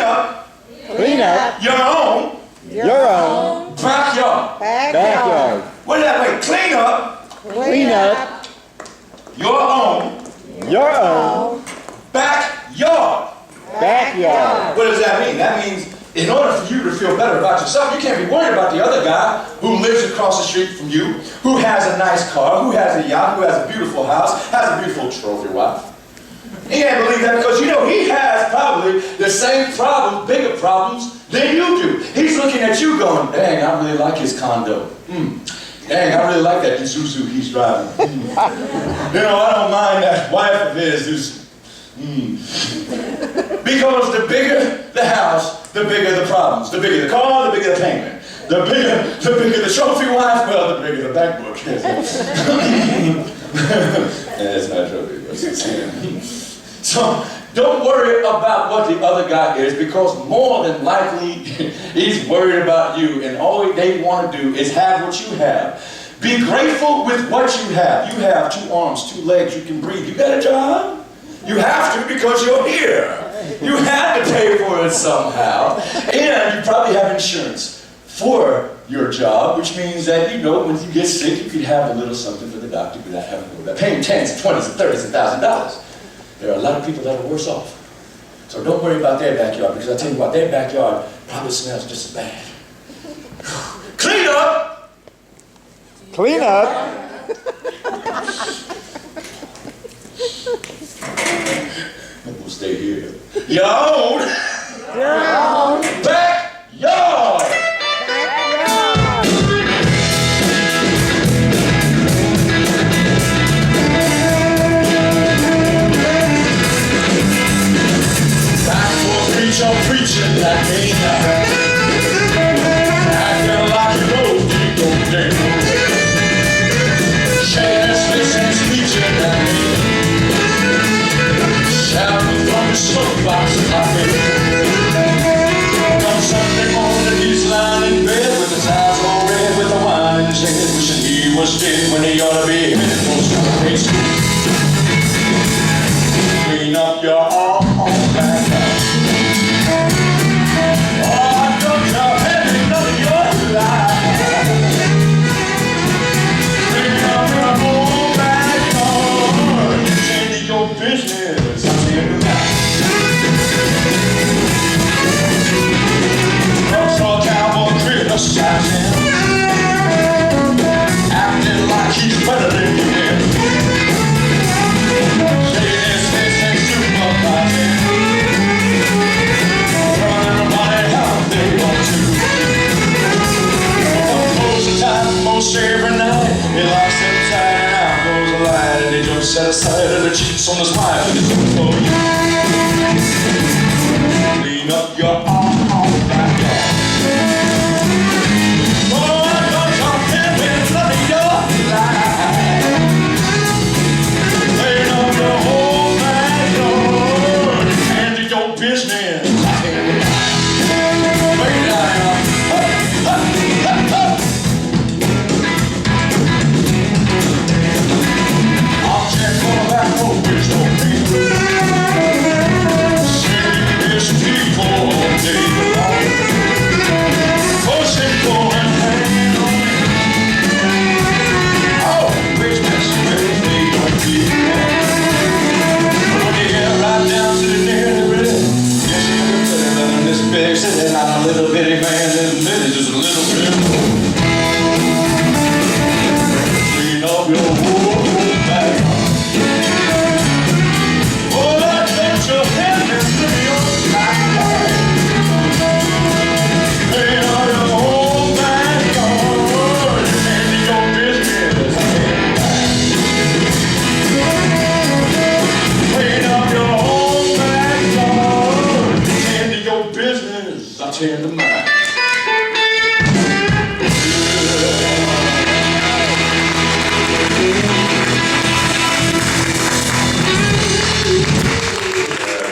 up Clean up your own your own backyard. backyard. What is that way? Clean up Clean up your own your own backyard. backyard. What does that mean? That means in order for you to feel better about yourself, you can't be worried about the other guy who lives across the street from you, who has a nice car, who has a yacht, who has a beautiful house, has a beautiful trophy wife. He can't believe that because you know he has probably the same problems, bigger problems than you do. He's looking at you going, dang, I really like his condo. Dang, I really like that Isuzu he's driving. You know, I don't mind that wife of his who's Because the bigger the house, the bigger the problems. The bigger the car, the bigger the payment. The bigger the trophy wife, well, the bigger the bank book. It's not a trophy, but it's So don't worry about what the other guy is, because more than likely he's worried about you, and all they want to do is have what you have. Be grateful with what you have. You have 2 arms, 2 legs, you can breathe. You got a job? You have to because you're here. You had to pay for it somehow. And you probably have insurance for your job, which means that, you know, when you get sick, you could have a little something for the doctor without having to go back, paying tens, and $20s, and $30s, and $1,000. There are a lot of people that are worse off. So don't worry about their backyard, because I tell you what, their backyard probably smells just as bad. Clean up! Clean up We'll stay here. Your own backyard! Preaching that ain't acting like you know you don't dare. Shaking his face and speeching that ain't shouting from the soapbox like it. Come Sunday morning, he's lying in bed with his eyes all red with the wine in his head, wishing he was dead when he ought to be headed for Sunday school. Clean up your own backyard. Acting like he's better than you. Shaking his face and supervising. Telling everybody how they want to. Close the time most every night. He likes them tight and out goes the light. And he just set aside of the cheats on his wife and he's looking for you. Clean up your own backyard. And I'm a little bitty man, and Millie just a little bit more. Clean up your whole backyard. Oh, don't you have to clean your backyard. Clean up your whole backyard. And your business. Clean up your whole backyard. And your business. I tend to mine.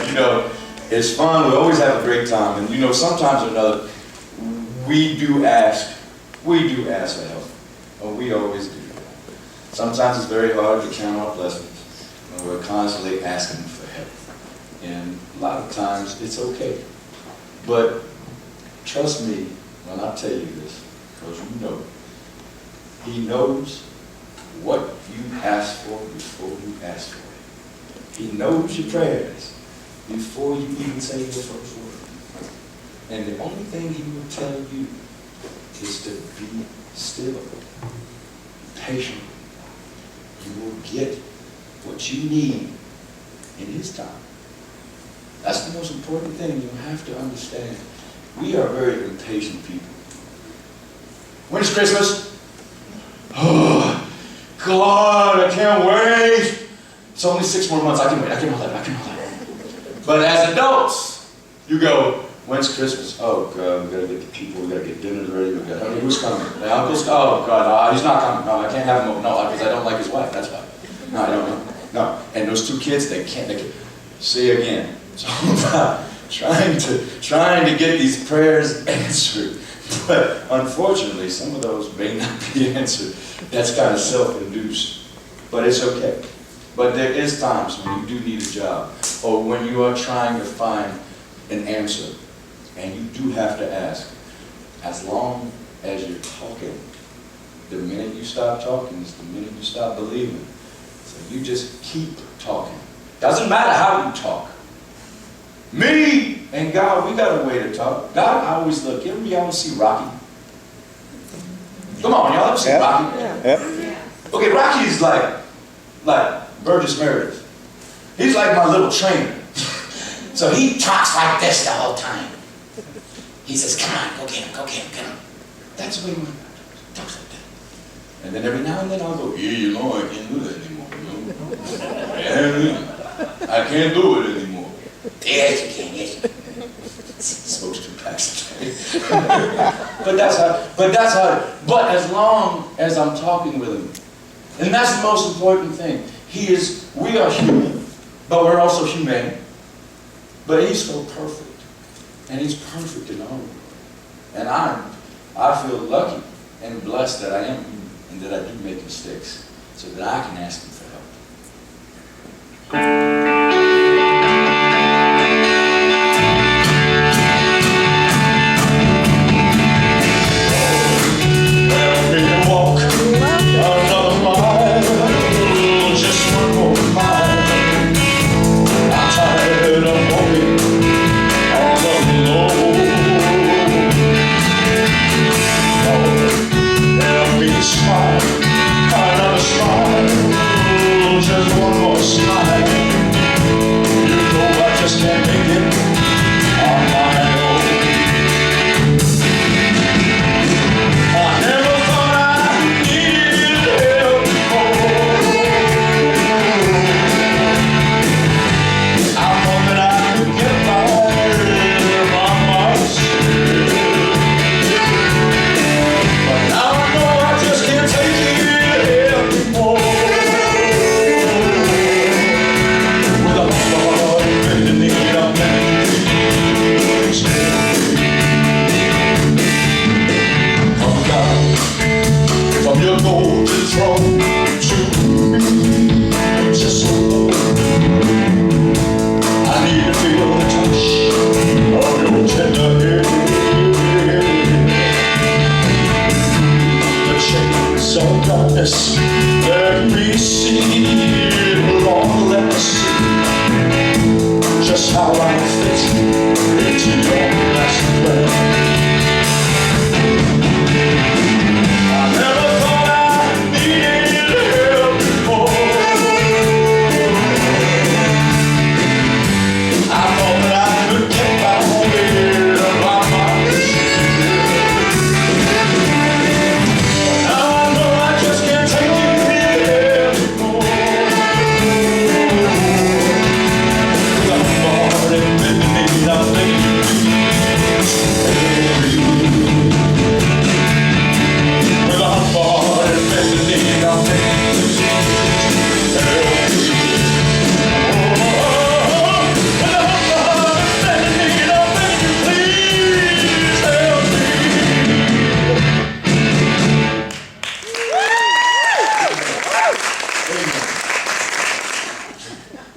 You know, it's fun. We always have a great time, and you know, sometimes or another, we do ask for help. Well, we always do. Sometimes it's very hard to count our blessings, and we're constantly asking for help. And a lot of times, it's okay. But trust me when I tell you this, because you know, he knows what you ask for before you ask for it. He knows your prayers before you even say your first word. And the only thing he will tell you is to be still, patient. You will get what you need in his time. That's the most important thing you have to understand. We are very impatient people. When's Christmas? Oh, God, I can't wait. It's only 6 more months. I can wait. I can hold that. But as adults, you go, when's Christmas? Oh, God, we got to get the people. We got to get dinner ready. We got who's coming? The uncle's. Oh, God, no, he's not coming. No, I can't have him over. No, because I don't like his wife. That's why. No, I don't know. No. And those 2 kids, they can't. See again. It's all about trying to get these prayers answered. But unfortunately, some of those may not be answered. That's kind of self-induced. But it's okay. But there is times when you do need a job, or when you are trying to find an answer, and you do have to ask. As long as you're talking, the minute you stop talking is the minute you stop believing. So you just keep talking. Doesn't matter how you talk. Me and God, we got a way to talk. God, I always look. Y'all see Rocky? Come on, y'all ever see Rocky? Yep. Okay, Rocky is like Burgess Meredith. He's like my little trainer. So he talks like this the whole time. He says, come on, go get him, go get him, get him. That's the way my God talks like that. And then every now and then I'll go, yeah, you know, I can't do that anymore. You know? Yeah, I can't do it anymore. Yes, you can, yes, you can. Smokes 2 packs a day. But as long as I'm talking with him, and that's the most important thing. We are human, but we're also humane. But he's so perfect. And he's perfect in all of it. And I feel lucky and blessed that I am human and that I do make mistakes so that I can ask him for help. Let me see, Lord, let me see just how I fit into your master plan. I never thought I needed help before. I thought that I could get my way by myself.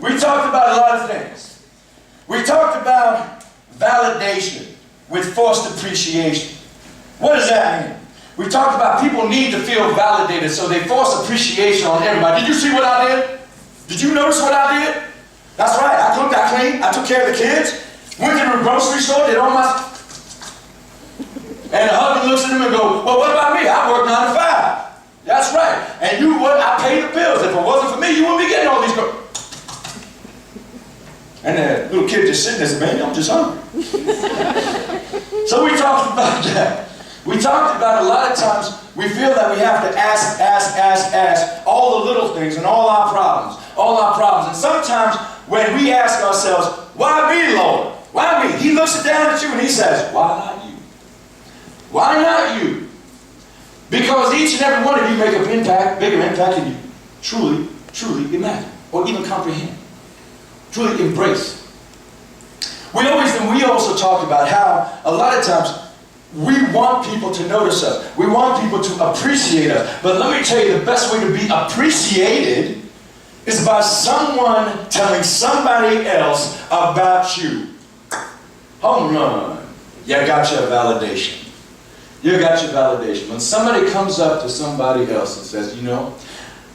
We talked about a lot of things. We talked about validation. with forced appreciation. What does that mean? We talked about people need to feel validated, so they force appreciation on everybody. Did you see what I did? Did you notice what I did? That's right, I cooked, I cleaned, I took care of the kids, went to the grocery store, did all my... And the husband looks at him and goes, well, what about me? I work 9 to 5. That's right. And you what? I pay the bills. If it wasn't for me, you wouldn't be getting all these girls. And the little kid just sitting there said, man, I'm just hungry. So we talked about that. We talked about a lot of times we feel that we have to ask all the little things and all our problems. And sometimes when we ask ourselves, why me, Lord? Why me? He looks down at you and he says, why not you? Why not you? Because each and every one of you make an impact, bigger impact than you truly imagine or even comprehend. Truly embrace. We also talked about how a lot of times we want people to notice us. We want people to appreciate us. But let me tell you, the best way to be appreciated is by someone telling somebody else about you. Home run. You got your validation. You got your validation. When somebody comes up to somebody else and says, you know,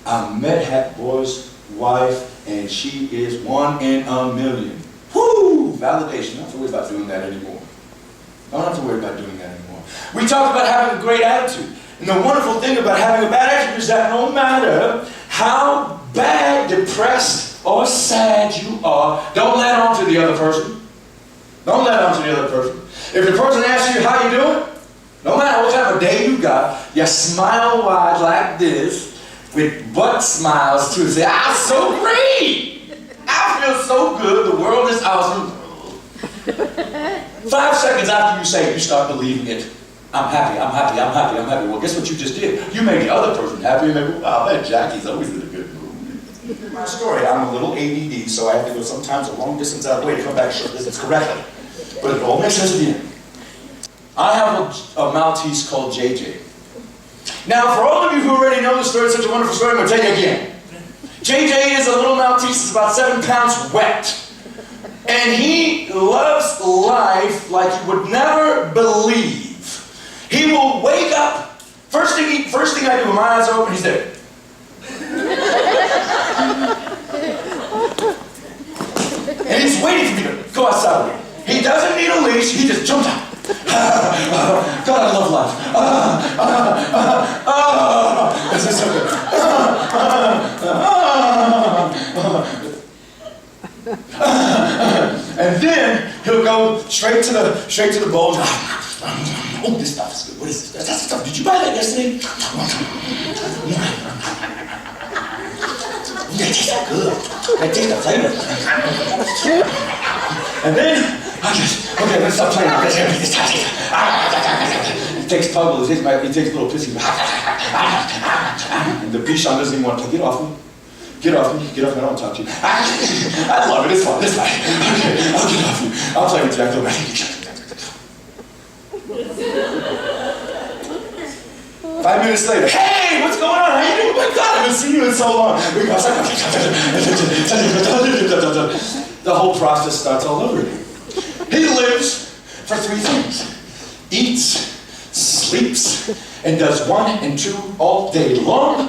I met Hat Boy's wife and she is 1 in a million. Woo! Validation. Don't have to worry about doing that anymore. Don't have to worry about doing that anymore. We talked about having a great attitude. And the wonderful thing about having a bad attitude is that no matter how bad, depressed, or sad you are, don't let on to the other person. Don't let on to the other person. If the person asks you how you doing, no matter what type of day you got, you smile wide like this with butt smiles too. Say, I'm so great. I feel so good. The world is awesome. 5 seconds after you say it, you start believing it. I'm happy. Well, guess what you just did? You made the other person happy. You made, wow, that Jackie's always in a good mood. My story, I'm a little ADD, so I have to go sometimes a long distance out of the way to come back short distance correctly. But it all makes sense at the end. I have a Maltese called JJ. Now, for all of you who already know the story, it's such a wonderful story, I'm going to tell you again. JJ is a little Maltese, it's about 7 pounds wet. And he loves life like you would never believe. He will wake up, first thing I do with my eyes open, he's there. And he's waiting for me to go outside with him. He doesn't need a leash, he just jumps out. God, I love life. This is so good. And then he'll go straight to the bowl. Oh, this stuff is good. What is this? That's stuff. Did you buy that yesterday? That tastes so good. That tastes the flavor. And then okay, let's stop playing. He takes Puggle, he takes a little pissy. And the Bichon doesn't even want to get off me. Get off me, I don't want to talk to you. I love it, it's fun. Okay, I'll get off you. I'll play with you, I'll go back. 5 minutes later, hey, what's going on? How you doing? Oh my God, I haven't seen you in so long. The whole process starts all over again. He lives for 3 things. Eats, sleeps, and does 1 and 2 all day long.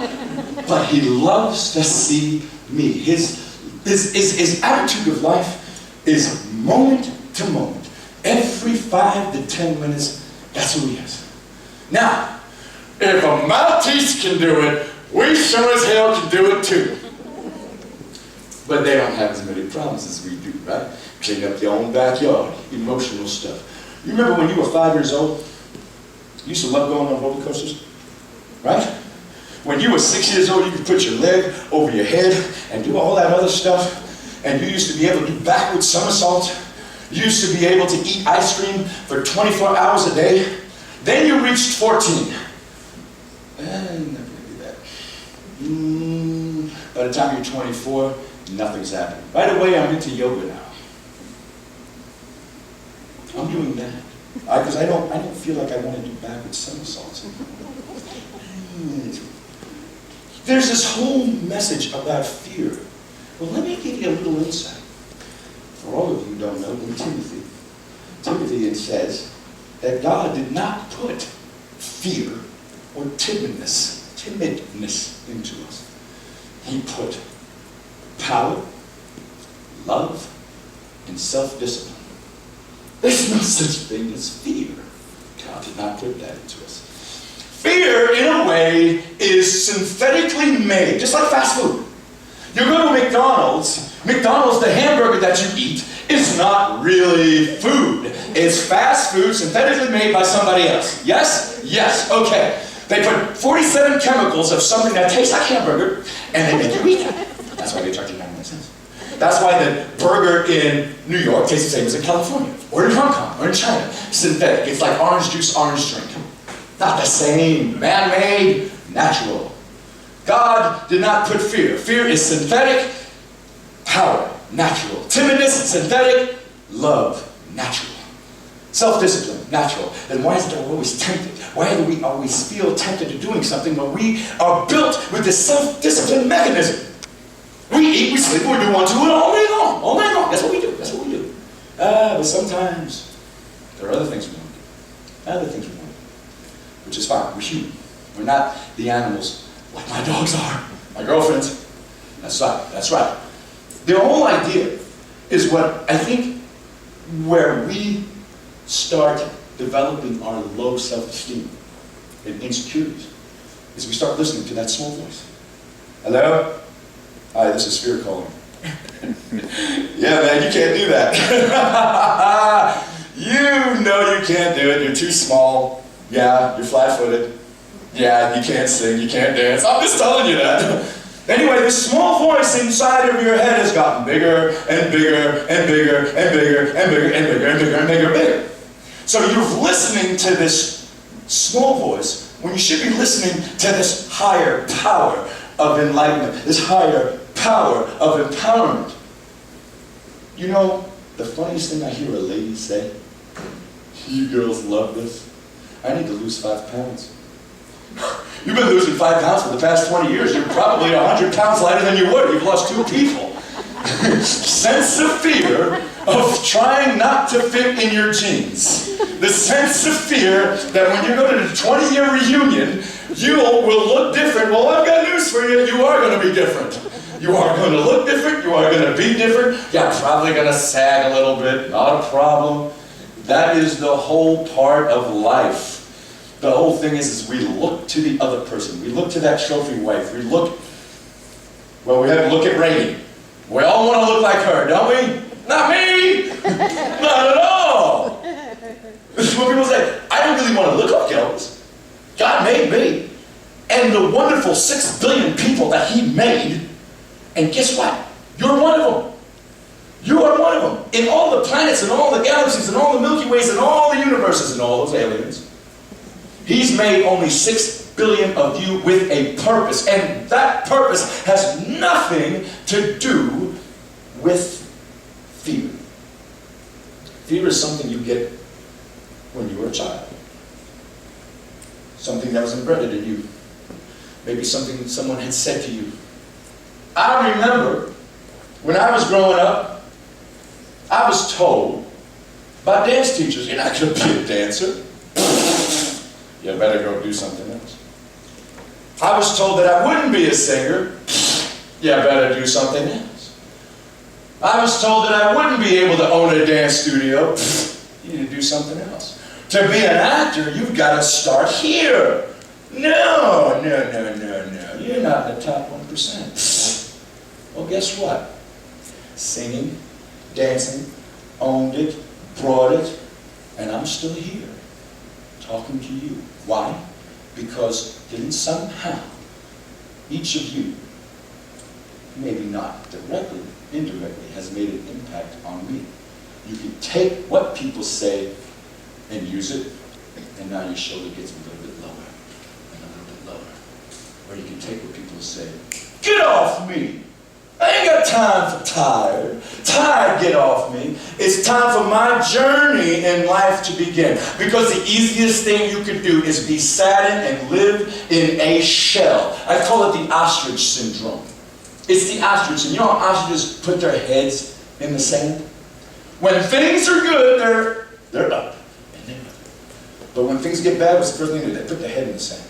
But he loves to see me. His attitude of life is moment to moment. Every 5 to 10 minutes, that's who he is. Now, if a Maltese can do it, we sure as hell can do it too. But they don't have as many problems as we do, right? Clean up their own backyard, emotional stuff. You remember when you were 5 years old? You used to love going on roller coasters, right? When you were 6 years old, you could put your leg over your head and do all that other stuff. And you used to be able to do backward somersaults. You used to be able to eat ice cream for 24 hours a day. Then you reached 14. I'm not going to do that. By the time you're 24, nothing's happening. By the way, I'm into yoga now. I'm doing that. Because I don't feel like I want to do backward somersaults anymore. There's this whole message about fear. Well, let me give you a little insight. For all of you who don't know, in Timothy, Timothy, it says that God did not put fear or timidness into us. He put power, love, and self-discipline. There's no such thing as fear. God did not put that into us. Fear, in a way, is synthetically made, just like fast food. You go to McDonald's, the hamburger that you eat is not really food. It's fast food synthetically made by somebody else. Yes? Yes. Okay. They put 47 chemicals of something that tastes like hamburger, and they make you eat it. That's why they charge you 99 cents. That's why the burger in New York tastes the same as in California, or in Hong Kong, or in China. Synthetic. It's like orange juice, orange drink. Not the same. Man-made, natural. God did not put fear. Fear is synthetic, power, natural. Timidness, synthetic, love, natural. Self-discipline, natural. Then why is it that we're always tempted? Why do we always feel tempted to doing something when we are built with this self-discipline mechanism? We eat, we sleep, we do one, two, and all day long. All night long. That's what we do. That's what we do. But sometimes there are other things we want to do. Other things we want to do. Which is fine. We're human. We're not the animals like my dogs are. My girlfriends. That's right. That's right. The whole idea is what I think where we start developing our low self-esteem and insecurities is we start listening to that small voice. Hello? Hi, this is fear calling. Yeah, man, you can't do that. You know you can't do it. You're too small. Yeah, you're flat-footed. Yeah, you can't sing, you can't dance. I'm just telling you that. Anyway, this small voice inside of your head has gotten bigger and bigger and bigger and bigger and bigger and bigger and bigger and bigger and bigger. So you're listening to this small voice when you should be listening to this higher power of enlightenment, this higher power of empowerment. You know, the funniest thing I hear a lady say, you girls love this, I need to lose 5 pounds. You've been losing 5 pounds for the past 20 years. You're probably 100 pounds lighter than you were. You've lost 2 people. Sense of fear of trying not to fit in your jeans. The sense of fear that when you go to the 20-year reunion, you will look different. Well, I've got news for you. You are going to be different. You are going to look different. You are going to be different. You're probably going to sag a little bit. Not a problem. That is the whole part of life. The whole thing is we look to the other person. We look to that trophy wife. We look, well, we have to look at Rainey. We all want to look like her, don't we? Not me! Not at all! This is what people say. I don't really want to look like Elvis. God made me. And the wonderful 6 billion people that He made. And guess what? You're one of them. You are one of them. In all the planets and all the galaxies and all the Milky Ways and all the universes and all those aliens. He's made only 6 billion of you with a purpose, and that purpose has nothing to do with fear. Fear is something you get when you were a child. Something that was embedded in you. Maybe something someone had said to you. I remember when I was growing up, I was told by dance teachers, you're not going to be a dancer. You better go do something else. I was told that I wouldn't be a singer. You better do something else. I was told that I wouldn't be able to own a dance studio. You need to do something else. To be an actor, you've got to start here. No. You're not in the top 1%. Well, guess what? Singing, dancing, owned it, brought it, and I'm still here. Talking to you. Why? Because then somehow, each of you, maybe not directly, indirectly, has made an impact on me. You can take what people say and use it, and now your shoulder gets a little bit lower, and a little bit lower. Or you can take what people say, get off me! I ain't got time for tired. Tired, get off me. It's time for my journey in life to begin. Because the easiest thing you could do is be saddened and live in a shell. I call it the ostrich syndrome. It's the ostrich. And you know how ostriches put their heads in the sand? When things are good, they're They're up, and they're up. But when things get bad, what's the first thing they do? They put their head in the sand.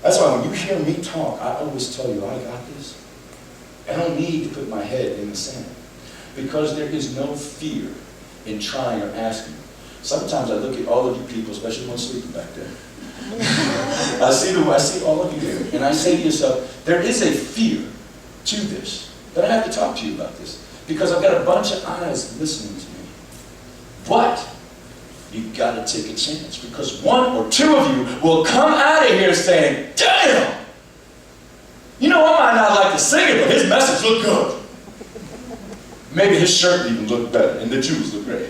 That's why when you hear me talk, I always tell you, I got this. I don't need to put my head in the sand. Because there is no fear in trying or asking. Sometimes I look at all of you people, especially the ones sleeping back there. I see all of you there, and I say to yourself, there is a fear to this. But I have to talk to you about this. Because I've got a bunch of eyes listening to me. But you've got to take a chance, because one or two of you will come out of here saying, damn! You know, I might not like to sing it, but his message looked good. Maybe his shirt even looked better, and the Jews look great.